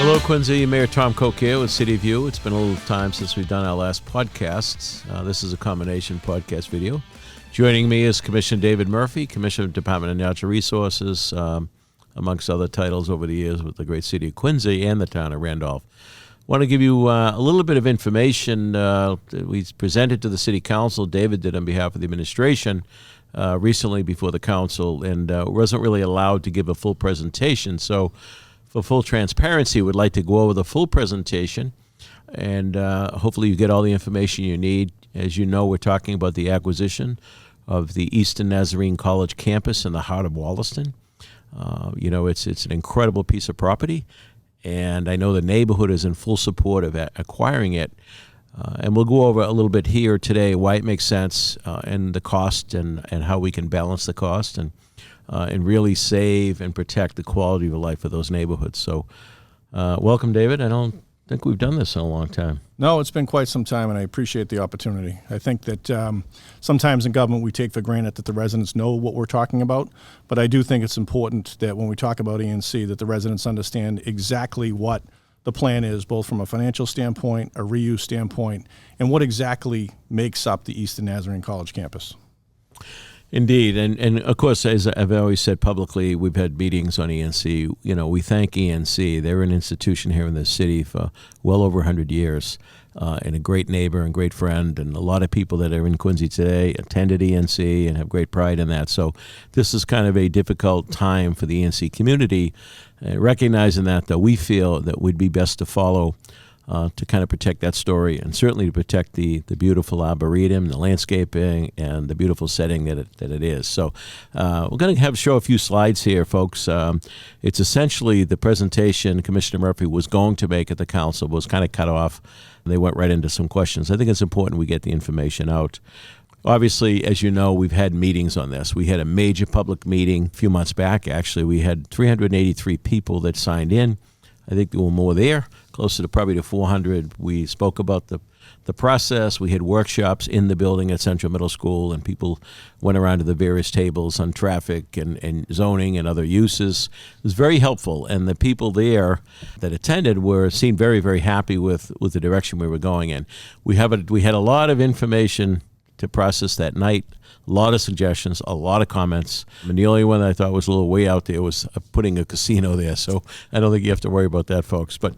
Hello, Quincy. Mayor Tom Koch here with City View. It's been a little time since we've done our last podcast. This is a combination podcast video. Joining me is Commissioner David Murphy, Commissioner of Department of Natural Resources, amongst other titles over the years with the great city of Quincy and the town of Randolph. I want to give you a little bit of information that we presented to the City Council. David did on behalf of the administration recently before the council, and wasn't really allowed to give a full presentation. So for full transparency, we'd like to go over the full presentation, and hopefully you get all the information you need. As you know, we're talking about the acquisition of the Eastern Nazarene College campus in the heart of Wollaston. It's an incredible piece of property, and I know the neighborhood is in full support of acquiring it. And we'll go over a little bit here today why it makes sense and the cost and how we can balance the cost and really save and protect the quality of life of those neighborhoods. So welcome, David. I don't think we've done this in a long time. No, it's been quite some time, and I appreciate the opportunity. I think that sometimes in government we take for granted that the residents know what we're talking about, but I do think it's important that when we talk about ENC that the residents understand exactly what the plan is, both from a financial standpoint, a reuse standpoint, and what exactly makes up the Eastern Nazarene College campus. Indeed, and of course, as I've always said publicly, we've had meetings on ENC. You know, we thank ENC. They're an institution here in the city for well over 100 years, and a great neighbor and great friend, and a lot of people that are in Quincy today attended ENC and have great pride in that. So this is kind of a difficult time for the ENC community, recognizing that, though, we feel that we'd be best to follow to kind of protect that story, and certainly to protect the beautiful arboretum, the landscaping, and the beautiful setting that it is. So we're going to show a few slides here, folks. It's essentially the presentation Commissioner Murphy was going to make at the council was kind of cut off. They went right into some questions. I think it's important we get the information out. Obviously, as you know, we've had meetings on this. We had a major public meeting a few months back. Actually, we had 383 people that signed in. I think there were more there, closer to probably to 400. We spoke about the process. We had workshops in the building at Central Middle School, and people went around to the various tables on traffic and zoning and other uses. It was very helpful, and the people there that attended seemed very, very happy with the direction we were going in. We had a lot of information to process that night. A lot of suggestions, a lot of comments. And the only one that I thought was a little way out there was putting a casino there. So I don't think you have to worry about that, folks. But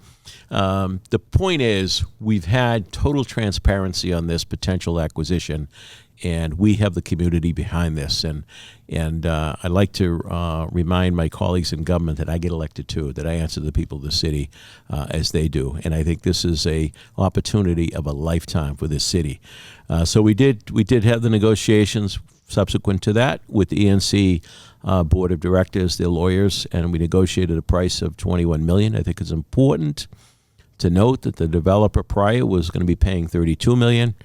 the point is, we've had total transparency on this potential acquisition, and we have the community behind this. And I'd like to remind my colleagues in government that I get elected to, that I answer the people of the city as they do. And I think this is a opportunity of a lifetime for this city. So we did have the negotiations subsequent to that with the ENC Board of Directors, their lawyers, and we negotiated a price of $21 million. I think it's important to note that the developer prior was going to be paying $32 million,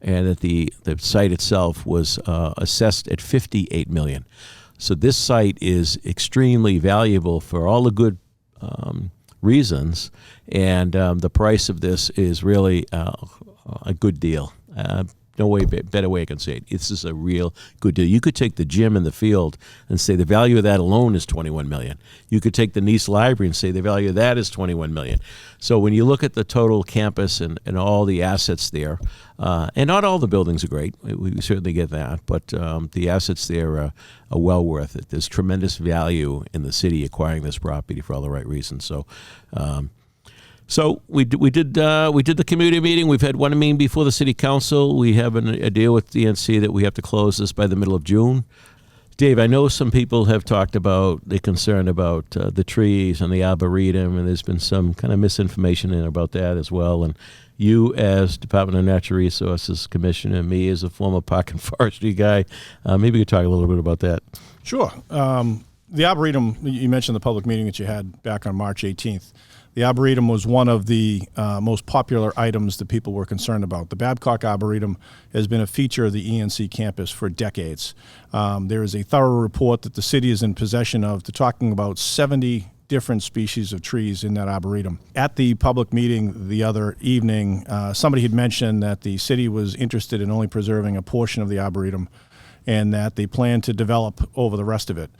and that the site itself was assessed at $58 million. So this site is extremely valuable for all the good reasons, and the price of this is really a good deal. No better way I can say it. This is a real good deal. You could take the gym in the field and say the value of that alone is $21 million. You could take the Nice Library and say the value of that is $21 million. So when you look at the total campus and all the assets there, and not all the buildings are great, we certainly get that, but the assets there are well worth it. There's tremendous value in the city acquiring this property for all the right reasons. So we did the community meeting. We've had one meeting before the city council. We have a deal with the ENC that we have to close this by the middle of June. Dave, I know some people have talked about the concern about the trees and the arboretum, and there's been some kind of misinformation about that as well. And you, as Department of Natural Resources Commissioner, me as a former park and forestry guy, maybe you could talk a little bit about that. Sure. The arboretum, you mentioned the public meeting that you had back on March 18th. The Arboretum was one of the most popular items that people were concerned about. The Babcock Arboretum has been a feature of the ENC campus for decades. There is a thorough report that the city is in possession of talking about 70 different species of trees in that arboretum. At the public meeting the other evening, somebody had mentioned that the city was interested in only preserving a portion of the arboretum and that they plan to develop over the rest of it.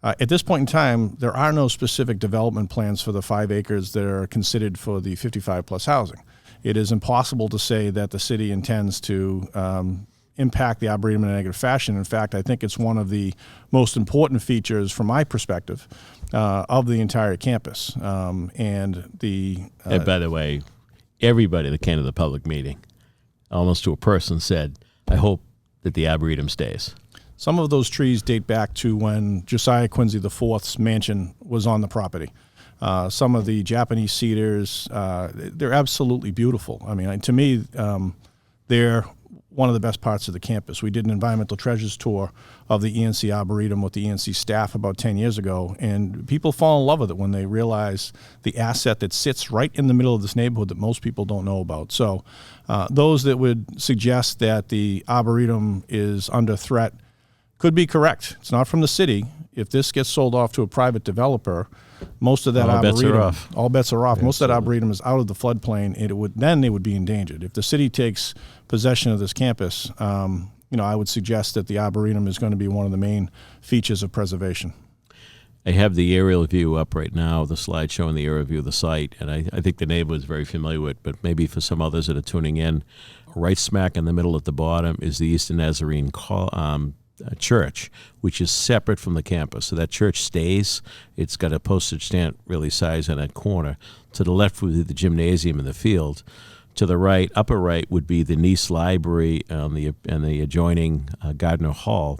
At this point in time, there are no specific development plans for the 5 acres that are considered for the 55-plus housing. It is impossible to say that the city intends to impact the Arboretum in a negative fashion. In fact, I think it's one of the most important features, from my perspective, of the entire campus. And by the way, everybody that came to the public meeting, almost to a person, said, I hope that the Arboretum stays. Some of those trees date back to when Josiah Quincy IV's mansion was on the property. Some of the Japanese cedars, they're absolutely beautiful. I mean, to me, they're one of the best parts of the campus. We did an environmental treasures tour of the ENC Arboretum with the ENC staff about 10 years ago, and people fall in love with it when they realize the asset that sits right in the middle of this neighborhood that most people don't know about. So those that would suggest that the Arboretum is under threat could be correct. It's not from the city. If this gets sold off to a private developer, most of that all Arboretum, bets are off. All bets are off. Absolutely. Most of that Arboretum is out of the floodplain. Then they would be endangered. If the city takes possession of this campus, I would suggest that the Arboretum is going to be one of the main features of preservation. I have the aerial view up right now, the slide showing the aerial view of the site, and I think the neighborhood is very familiar with it, but maybe for some others that are tuning in, right smack in the middle at the bottom is the Eastern Nazarene Church, which is separate from the campus. So that church stays. It's got a postage stamp really size on that corner. To the left would be the gymnasium in the field. To the right, upper right, would be the Nice Library and the adjoining Gardner Hall.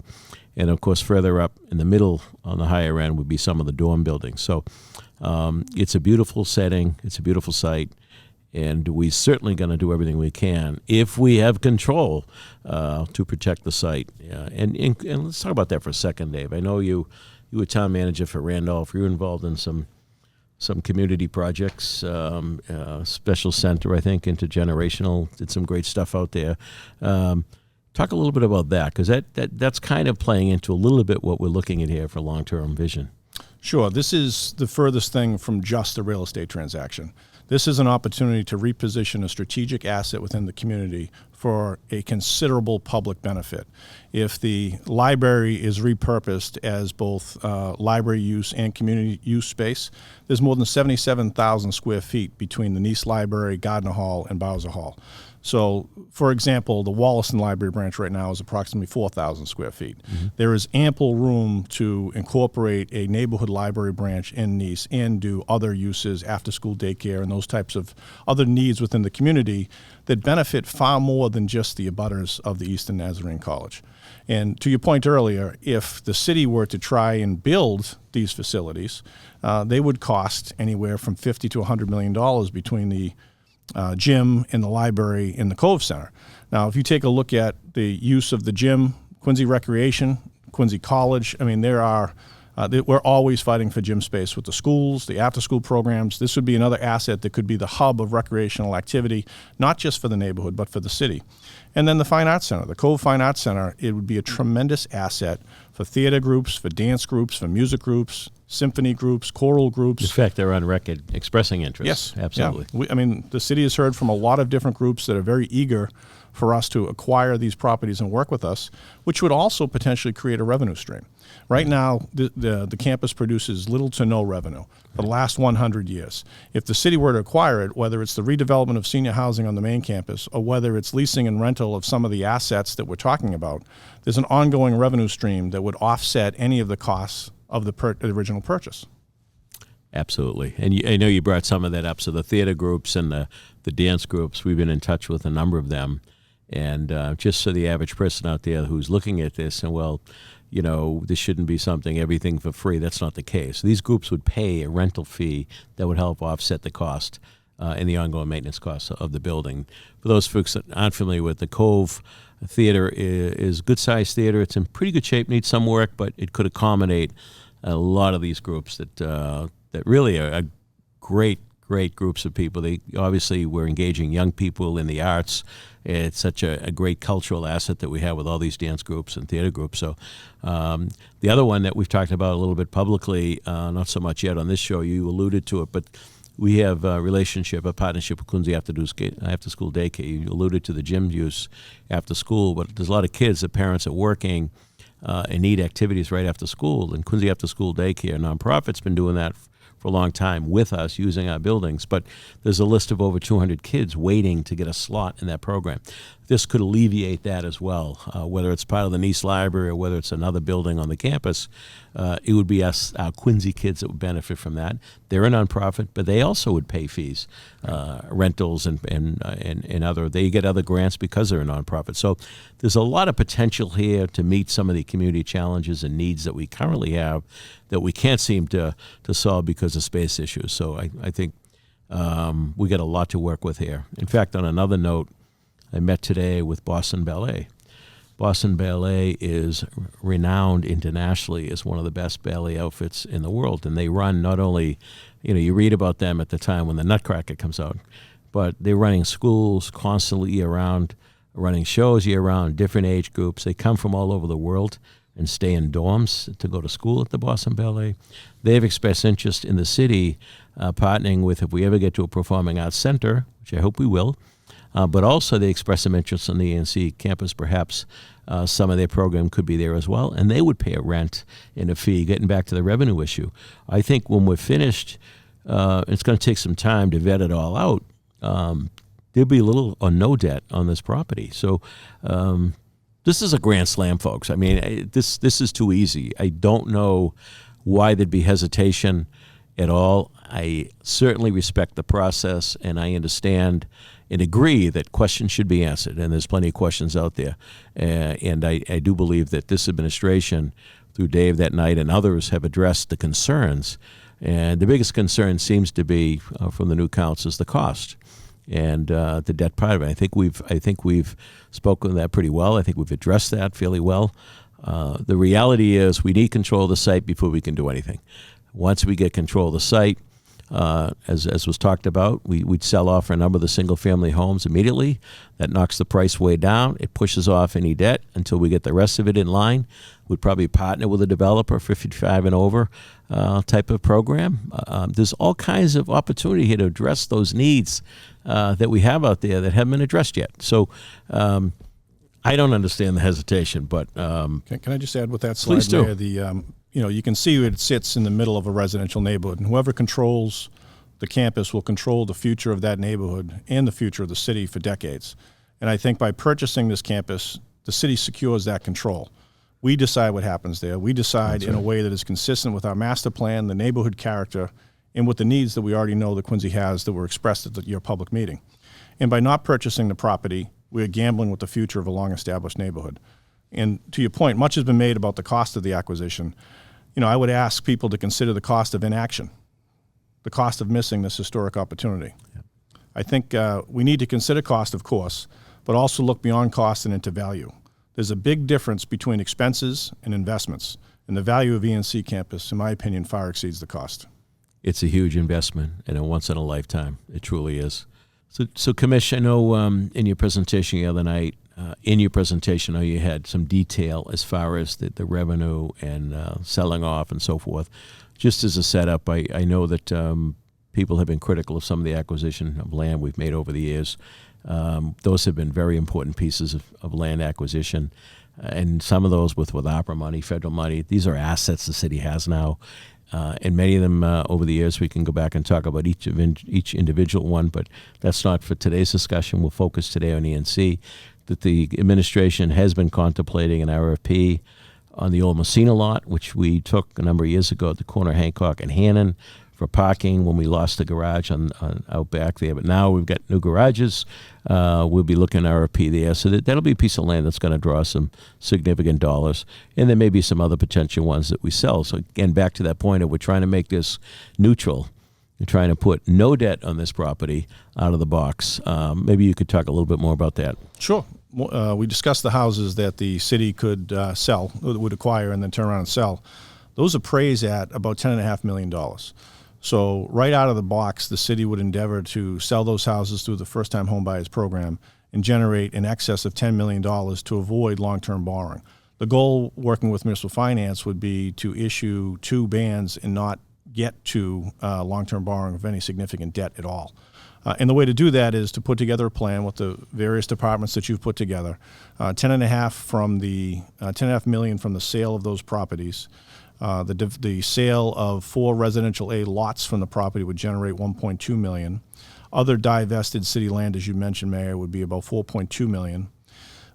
And, of course, further up in the middle on the higher end would be some of the dorm buildings. So it's a beautiful setting. It's a beautiful site. And we're certainly going to do everything we can, if we have control, to protect the site. And let's talk about that for a second, Dave. I know you were town manager for Randolph. You were involved in some community projects, special center, I think, intergenerational, did some great stuff out there. Talk a little bit about that, because that's kind of playing into a little bit what we're looking at here for long-term vision. Sure. This is the furthest thing from just a real estate transaction. This is an opportunity to reposition a strategic asset within the community for a considerable public benefit. If the library is repurposed as both library use and community use space, there's more than 77,000 square feet between the Nice Library, Gardner Hall, and Bowser Hall. So, for example, the Wollaston Library branch right now is approximately 4,000 square feet. Mm-hmm. There is ample room to incorporate a neighborhood library branch in Nice and do other uses, after-school daycare, and those types of other needs within the community that benefit far more than just the abutters of the Eastern Nazarene College. And to your point earlier, if the city were to try and build these facilities, they would cost anywhere from $50 to $100 million between the gym and the library and the Cove Center. Now, if you take a look at the use of the gym, Quincy Recreation, Quincy College, I mean, we're always fighting for gym space with the schools, the after-school programs. This would be another asset that could be the hub of recreational activity, not just for the neighborhood, but for the city. And then the Fine Arts Center, the Cove Fine Arts Center, it would be a tremendous asset for theater groups, for dance groups, for music groups, symphony groups, choral groups. In fact, they're on record expressing interest. Yes. Absolutely. Yeah. The city has heard from a lot of different groups that are very eager for us to acquire these properties and work with us, which would also potentially create a revenue stream. Right now, the campus produces little to no revenue for the last 100 years. If the city were to acquire it, whether it's the redevelopment of senior housing on the main campus or whether it's leasing and rental of some of the assets that we're talking about, there's an ongoing revenue stream that would offset any of the costs of the original purchase. Absolutely. And I know you brought some of that up. So the theater groups and the dance groups, we've been in touch with a number of them. And just so the average person out there who's looking at this and, well, this shouldn't be something, everything for free. That's not the case. These groups would pay a rental fee that would help offset the cost and the ongoing maintenance costs of the building. For those folks that aren't familiar with, the Cove Theater is good-sized theater. It's in pretty good shape, needs some work, but it could accommodate a lot of these groups that really are great groups of people. They obviously we're engaging young people in the arts. It's such a great cultural asset that we have with all these dance groups and theater groups. So the other one that we've talked about a little bit publicly, not so much yet on this show, you alluded to it, but we have a partnership with Quincy After School Daycare. You alluded to the gym use after school, but there's a lot of kids, the parents are working. and need activities right after school. And Quincy After School Daycare nonprofit's been doing that for a long time with us using our buildings, but there's a list of over 200 kids waiting to get a slot in that program. This could alleviate that as well, whether it's part of the Nice Library or whether it's another building on the campus. It would be us, our Quincy kids, that would benefit from that. They're a nonprofit, but they also would pay fees, rentals and other. They get other grants because they're a nonprofit. So there's a lot of potential here to meet some of the community challenges and needs that we currently have that we can't seem to solve because of space issues. So I think we got a lot to work with here. In fact, on another note, I met today with Boston Ballet. Boston Ballet is renowned internationally as one of the best ballet outfits in the world, and they run not only, you read about them at the time when the Nutcracker comes out, but they're running schools constantly year-round, running shows year-round, different age groups. They come from all over the world and stay in dorms to go to school at the Boston Ballet. They've expressed interest in the city partnering with, if we ever get to a performing arts center, which I hope we will, but also they express some interest on the ENC campus. Perhaps some of their program could be there as well, and they would pay a rent and a fee, getting back to the revenue issue. I think when we're finished, it's going to take some time to vet it all out. There'll be little or no debt on this property. So this is a grand slam, folks. I mean, this is too easy. I don't know why there'd be hesitation at all. I certainly respect the process, and I understand and agree that questions should be answered, and there's plenty of questions out there. And I do believe that this administration, through Dave that night and others, have addressed the concerns. And the biggest concern seems to be from the new council is the cost and the debt part of it. I think we've spoken to that pretty well. I think we've addressed that fairly well. The reality is we need control of the site before we can do anything. Once we get control of the site, as was talked about, we'd sell off a number of the single-family homes immediately. That knocks the price way down. It pushes off any debt until we get the rest of it in line. We'd probably partner with a developer for 55 and over type of program. There's all kinds of opportunity here to address those needs that we have out there that haven't been addressed yet. So I don't understand the hesitation, but Can I just add with that slide, please do. Mayor, you can see it sits in the middle of a residential neighborhood, and whoever controls the campus will control the future of that neighborhood and the future of the city for decades. And I think by purchasing this campus, the city secures that control. We decide what happens there. We decide in a way that is consistent with our master plan, the neighborhood character, and with the needs that we already know that Quincy has that were expressed at your public meeting. And by not purchasing the property, we're gambling with the future of a long-established neighborhood. And to your point, much has been made about the cost of the acquisition. I would ask people to consider the cost of inaction, the cost of missing this historic opportunity. Yep. I think we need to consider cost, of course, but also look beyond cost and into value. There's a big difference between expenses and investments, and the value of ENC campus, in my opinion, far exceeds the cost. It's a huge investment and a once in a lifetime. It truly is. So Commish, I know in your presentation the other night, I know you had some detail as far as the revenue and selling off and so forth. Just as a setup, I know that people have been critical of some of the acquisition of land we've made over the years. Those have been very important pieces of land acquisition, and some of those with ARPA money, federal money. These are assets the city has now. And many of them over the years, we can go back and talk about each individual one, but that's not for today's discussion. We'll focus today on ENC, that the administration has been contemplating an RFP on the old Messina lot, which we took a number of years ago at the corner of Hancock and Hannon for parking when we lost the garage on out back there. But now we've got new garages. We'll be looking at RFP there. So that'll be a piece of land that's going to draw some significant dollars. And there may be some other potential ones that we sell. So again, back to that point of we're trying to make this neutral. We're trying to put no debt on this property out of the box. Maybe you could talk a little bit more about that. Sure. We discussed the houses that the city could sell, would acquire, and then turn around and sell. Those appraise at about $10.5 million. So right out of the box, the city would endeavor to sell those houses through the first-time home buyers program and generate in excess of $10 million to avoid long-term borrowing. The goal, working with municipal finance, would be to issue 2 bans and not get to long-term borrowing of any significant debt at all. And the way to do that is to put together a plan with the various departments that you've put together. $10.5 million from the sale of those properties. The sale of 4 residential A lots from the property would generate $1.2 million. Other divested city land, as you mentioned, Mayor, would be about $4.2 million.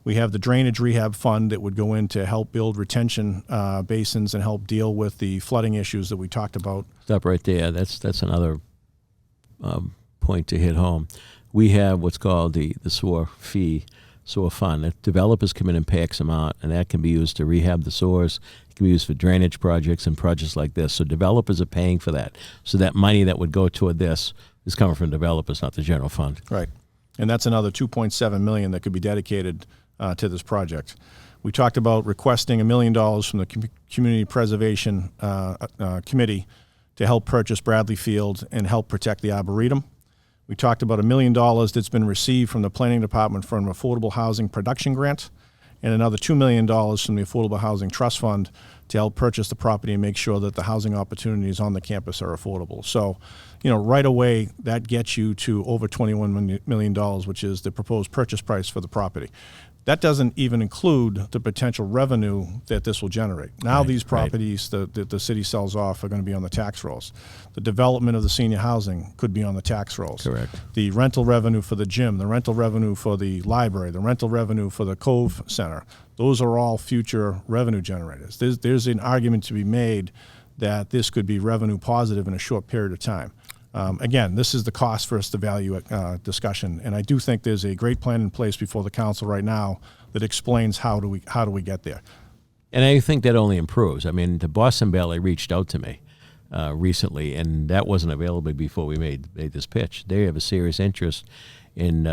We have the drainage rehab fund that would go in to help build retention basins and help deal with the flooding issues that we talked about. Stop right there. That's another point to hit home. We have what's called the sewer fund. If developers come in and pay X amount, and that can be used to rehab the sewers. It can be used for drainage projects and projects like this. So developers are paying for that. So that money that would go toward this is coming from developers, not the general fund. Right. And that's another $2.7 million that could be dedicated to this project. We talked about requesting $1 million from the Community Preservation Committee to help purchase Bradley Field and help protect the Arboretum. We talked about $1 million that's been received from the Planning Department for an Affordable Housing Production Grant, and another $2 million from the Affordable Housing Trust Fund to help purchase the property and make sure that the housing opportunities on the campus are affordable. So, right away, that gets you to over $21 million, which is the proposed purchase price for the property. That doesn't even include the potential revenue that this will generate. Now these properties that the city sells off are going to be on the tax rolls. The development of the senior housing could be on the tax rolls. Correct. The rental revenue for the gym, the rental revenue for the library, the rental revenue for the Cove Center, those are all future revenue generators. There's an argument to be made that this could be revenue positive in a short period of time. Again, this is the cost versus the value discussion, and I do think there's a great plan in place before the council right now that explains how do we get there. And I think that only improves. I mean, the Boston Ballet reached out to me recently, and that wasn't available before we made this pitch. They have a serious interest in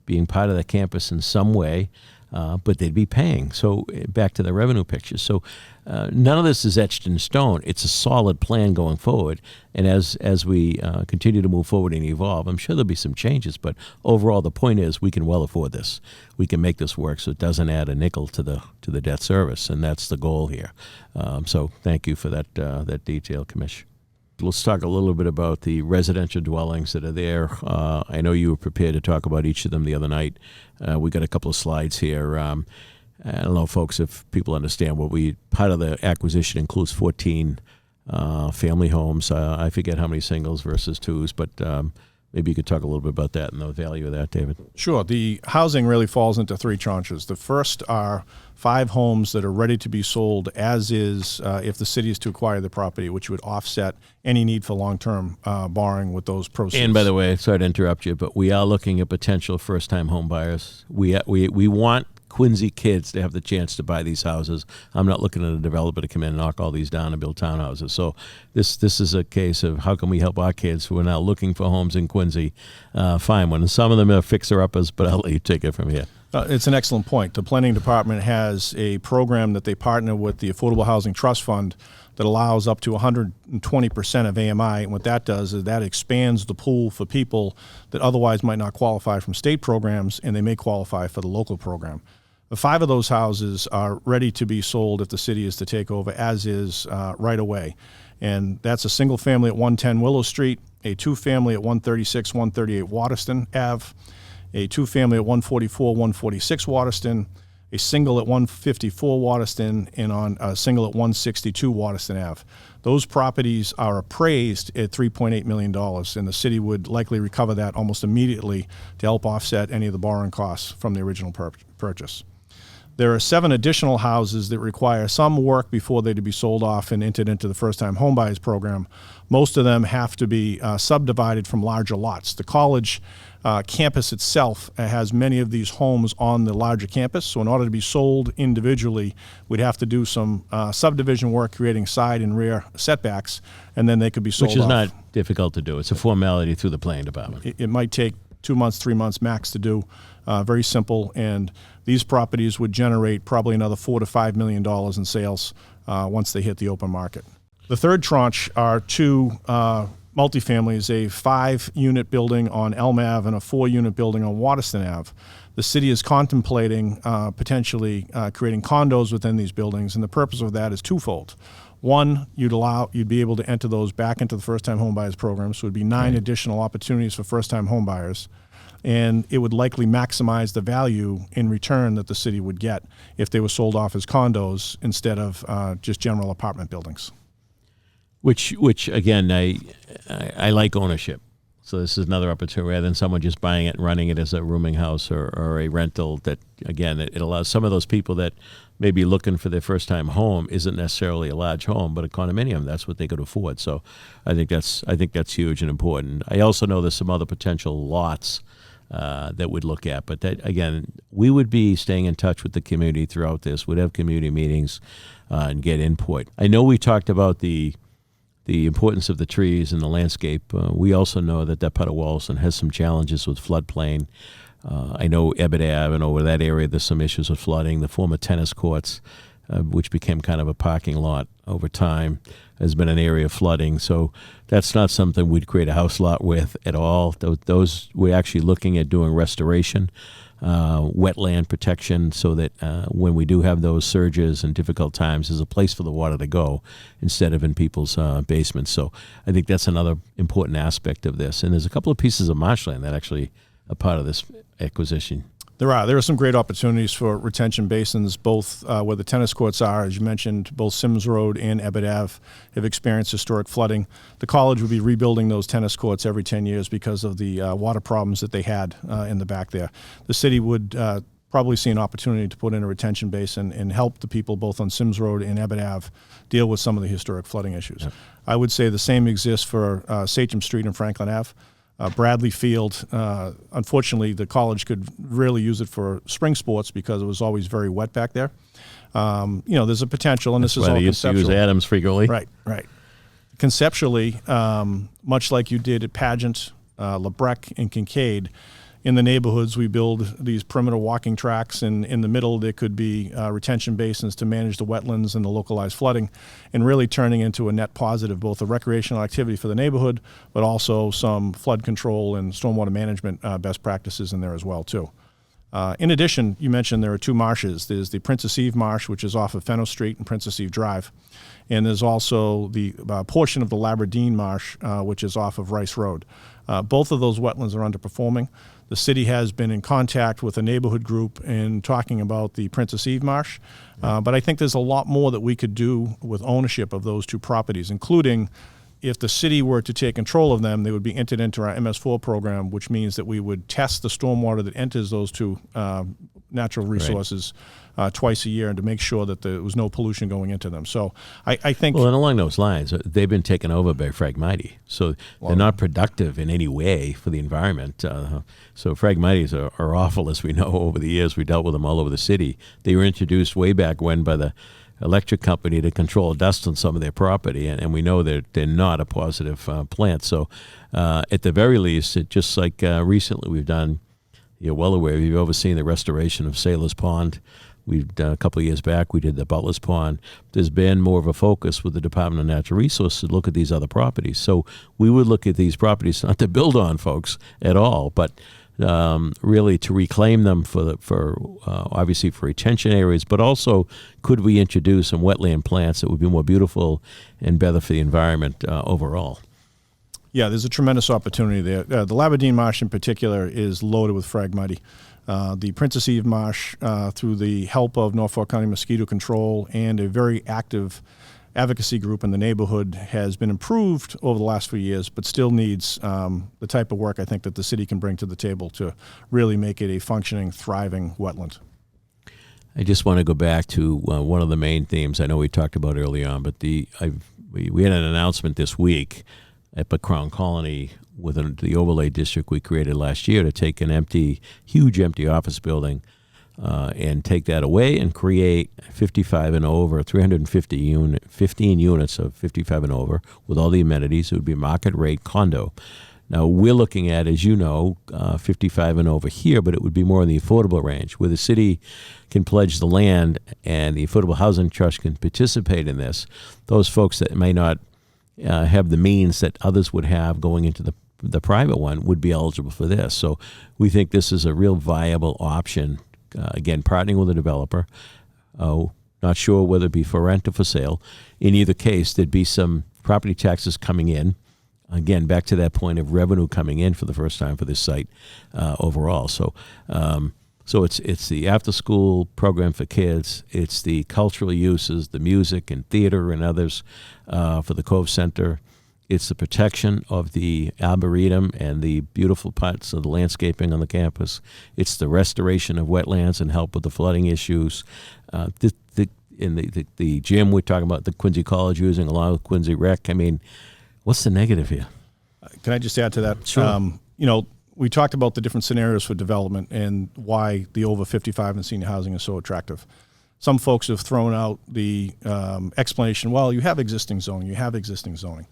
being part of the campus in some way, but they'd be paying. So back to the revenue picture. So none of this is etched in stone. It's a solid plan going forward. And as we continue to move forward and evolve, I'm sure there'll be some changes. But overall, the point is we can well afford this. We can make this work so it doesn't add a nickel to the debt service, and that's the goal here. So thank you for that detail, Commish. Let's talk a little bit about the residential dwellings that are there. I know you were prepared to talk about each of them the other night. We got a couple of slides here. I don't know, folks, if people understand part of the acquisition includes 14 family homes. I forget how many singles versus twos, but maybe you could talk a little bit about that and the value of that, David. Sure. The housing really falls into 3 tranches. The first are 5 homes that are ready to be sold as is if the city is to acquire the property, which would offset any need for long-term borrowing with those proceeds. And by the way, sorry to interrupt you, but we are looking at potential first-time home buyers. We want Quincy kids to have the chance to buy these houses. I'm not looking at a developer to come in and knock all these down and build townhouses. So this is a case of how can we help our kids who are now looking for homes in Quincy find one. And some of them are fixer-uppers, but I'll let you take it from here. It's an excellent point. The Planning Department has a program that they partner with the Affordable Housing Trust Fund that allows up to 120% of AMI. And what that does is that expands the pool for people that otherwise might not qualify from state programs, and they may qualify for the local program. The 5 of those houses are ready to be sold if the city is to take over as is right away. And that's a single family at 110 Willow Street, a 2-family at 136, 138 Wollaston Ave, a 2-family at 144, 146 Wollaston, a single at 154 Wollaston, and on a single at 162 Wollaston Ave. Those properties are appraised at $3.8 million, and the city would likely recover that almost immediately to help offset any of the borrowing costs from the original purchase. There are 7 additional houses that require some work before they're to be sold off and entered into the first-time homebuyers program. Most of them have to be subdivided from larger lots. The college campus itself has many of these homes on the larger campus, so in order to be sold individually, we'd have to do some subdivision work, creating side and rear setbacks, and then they could be sold off. Which is not difficult to do. It's a formality through the planning department. It might take 2 months, 3 months max to do. Very simple, and these properties would generate probably another $4 to $5 million in sales once they hit the open market. The third tranche are 2 multifamilies, a 5-unit building on Elm Ave and a 4-unit building on Wollaston Ave. The city is contemplating potentially creating condos within these buildings, and the purpose of that is twofold. One, you'd be able to enter those back into the first-time homebuyers program, so it would be 9 additional opportunities for first-time homebuyers, and it would likely maximize the value in return that the city would get if they were sold off as condos instead of just general apartment buildings. Which again, I like ownership. So this is another opportunity rather than someone just buying it and running it as a rooming house or a rental. That again, it allows some of those people that may be looking for their first time home isn't necessarily a large home, but a condominium. That's what they could afford. So I think that's huge and important. I also know there's some other potential lots that we'd look at, but that again, we would be staying in touch with the community throughout this. We'd have community meetings and get input. I know we talked about the importance of the trees and the landscape. We also know that part of Wollaston has some challenges with floodplain. I know Ebbett Ave and over that area there's some issues with flooding. The former tennis courts, which became kind of a parking lot over time, has been an area of flooding. So that's not something we'd create a house lot with at all. Those we're actually looking at doing restoration, wetland protection, so that when we do have those surges and difficult times, there's a place for the water to go instead of in people's basements. So I think that's another important aspect of this. And there's a couple of pieces of marshland that actually are part of this acquisition. There are some great opportunities for retention basins, both where the tennis courts are. As you mentioned, both Sims Road and Ebbett Ave have experienced historic flooding. The college would be rebuilding those tennis courts every 10 years because of the water problems that they had in the back there. The city would probably see an opportunity to put in a retention basin and help the people both on Sims Road and Ebbett Ave deal with some of the historic flooding issues. Yep. I would say the same exists for Sachem Street and Franklin Ave. Bradley Field, unfortunately, the college could really use it for spring sports because it was always very wet back there. There's a potential, and That's this is all they used to use Adams frequently. Right. Conceptually, much like you did at Pageant, LeBrec, and Kincaid, in the neighborhoods we build these perimeter walking tracks, and in the middle there could be retention basins to manage the wetlands and the localized flooding, and really turning into a net positive, both a recreational activity for the neighborhood, but also some flood control and stormwater management best practices in there as well too. In addition, you mentioned there are 2 marshes. There's the Princess Eve Marsh, which is off of Fenno Street and Princess Eve Drive, and there's also the portion of the Labradine Marsh, which is off of Rice Road. Both of those wetlands are underperforming. The city has been in contact with a neighborhood group and talking about the Princess Eve Marsh, but I think there's a lot more that we could do with ownership of those 2 properties, including if the city were to take control of them, they would be entered into our MS4 program, which means that we would test the stormwater that enters those 2 natural resources twice a year, and to make sure that there was no pollution going into them. So I think... Well, and along those lines, they've been taken over by Phragmites, so they're not productive in any way for the environment. So Phragmites are awful, as we know over the years. We dealt with them all over the city. They were introduced way back when by the electric company to control dust on some of their property, and we know they're not a positive plant. So at the very least, just like recently we've done, you're well aware, you've overseen the restoration of Sailor's Pond. We've done a couple of years back, we did the Butler's Pond. There's been more of a focus with the Department of Natural Resources to look at these other properties. So we would look at these properties not to build on, folks, at all, but really to reclaim them for obviously for retention areas, but also could we introduce some wetland plants that would be more beautiful and better for the environment overall. Yeah, there's a tremendous opportunity there. The Labradine Marsh in particular is loaded with Phragmites. The Princess Eve Marsh, through the help of Norfolk County Mosquito Control and a very active advocacy group in the neighborhood, has been improved over the last few years, but still needs the type of work I think that the city can bring to the table to really make it a functioning, thriving wetland. I just want to go back to one of the main themes I know we talked about early on, but we had an announcement this week at the Crown Colony with the overlay district we created last year to take an huge empty office building and take that away and create 55 and over, 15 units of 55 and over with all the amenities. It would be market rate condo. Now, we're looking at, as you know, 55 and over here, but it would be more in the affordable range, where the city can pledge the land and the Affordable Housing Trust can participate in this. Those folks that may not have the means that others would have going into the private one would be eligible for this. So we think this is a real viable option. Again, partnering with a developer, Not sure whether it be for rent or for sale. In either case, there'd be some property taxes coming in. Again, back to that point of revenue coming in for the first time for this site overall. So it's the after-school program for kids. It's the cultural uses, the music and theater and others for the Cove Center. It's the protection of the Arboretum and the beautiful parts of the landscaping on the campus. It's the restoration of wetlands and help with the flooding issues. The gym we're talking about, the Quincy College using along with Quincy Rec. I mean, what's the negative here? Can I just add to that? Sure. We talked about the different scenarios for development and why the over 55 and senior housing is so attractive. Some folks have thrown out the explanation, well, you have existing zoning.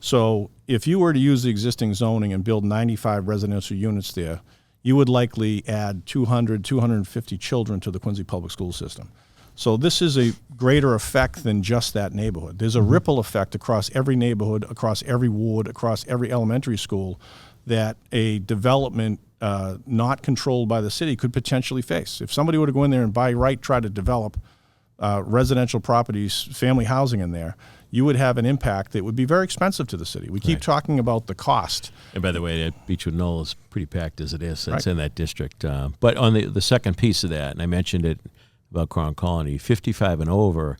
So if you were to use the existing zoning and build 95 residential units there, you would likely add 250 children to the Quincy public school system. So this is a greater effect than just that neighborhood. There's a ripple effect across every neighborhood, across every ward, across every elementary school that a development not controlled by the city could potentially face. If somebody were to go in there and by right try to develop residential properties, family housing in there, you would have an impact that would be very expensive to the city. We keep talking about the cost. And by the way, Beechwood Knoll is pretty packed as it is. It's in that district. But on the second piece of that, and I mentioned it about Crown Colony, 55 and over,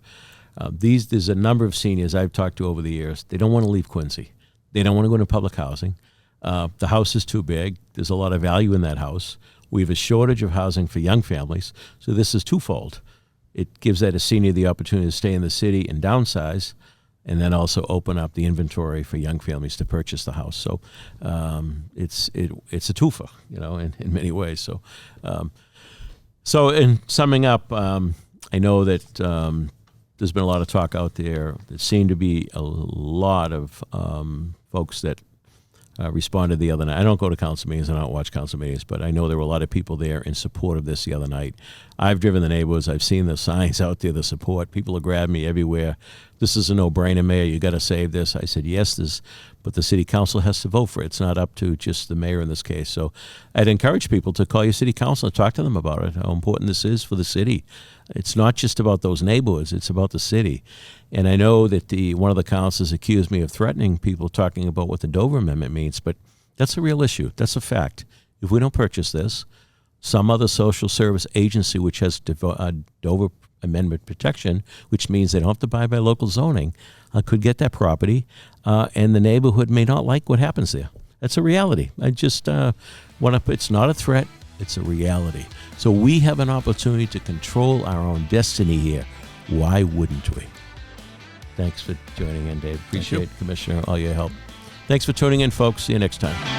there's a number of seniors I've talked to over the years. They don't want to leave Quincy. They don't want to go into public housing. The house is too big. There's a lot of value in that house. We have a shortage of housing for young families. So this is twofold. It gives that a senior the opportunity to stay in the city and downsize, and then also open up the inventory for young families to purchase the house. So it's a twofer, in many ways. So in summing up, I know that there's been a lot of talk out there. There seemed to be a lot of folks that responded the other night. I don't go to council meetings. I don't watch council meetings, but I know there were a lot of people there in support of this the other night. I've driven the neighborhoods. I've seen the signs out there, the support. People are grabbing me everywhere. This is a no-brainer, Mayor. You got to save this. I said, yes, but the city council has to vote for it. It's not up to just the mayor in this case. So I'd encourage people to call your city council and talk to them about it, how important this is for the city. It's not just about those neighborhoods. It's about the city. And I know that one of the councils accused me of threatening people talking about what the Dover Amendment means, but that's a real issue. That's a fact. If we don't purchase this, some other social service agency which has Dover Amendment protection, which means they don't have to buy by local zoning, could get that property, and the neighborhood may not like what happens there. That's a reality. I just it's not a threat, it's a reality. So we have an opportunity to control our own destiny here. Why wouldn't we? Thanks for joining in, Dave. Appreciate it, Commissioner, all your help. Thanks for tuning in, folks. See you next time.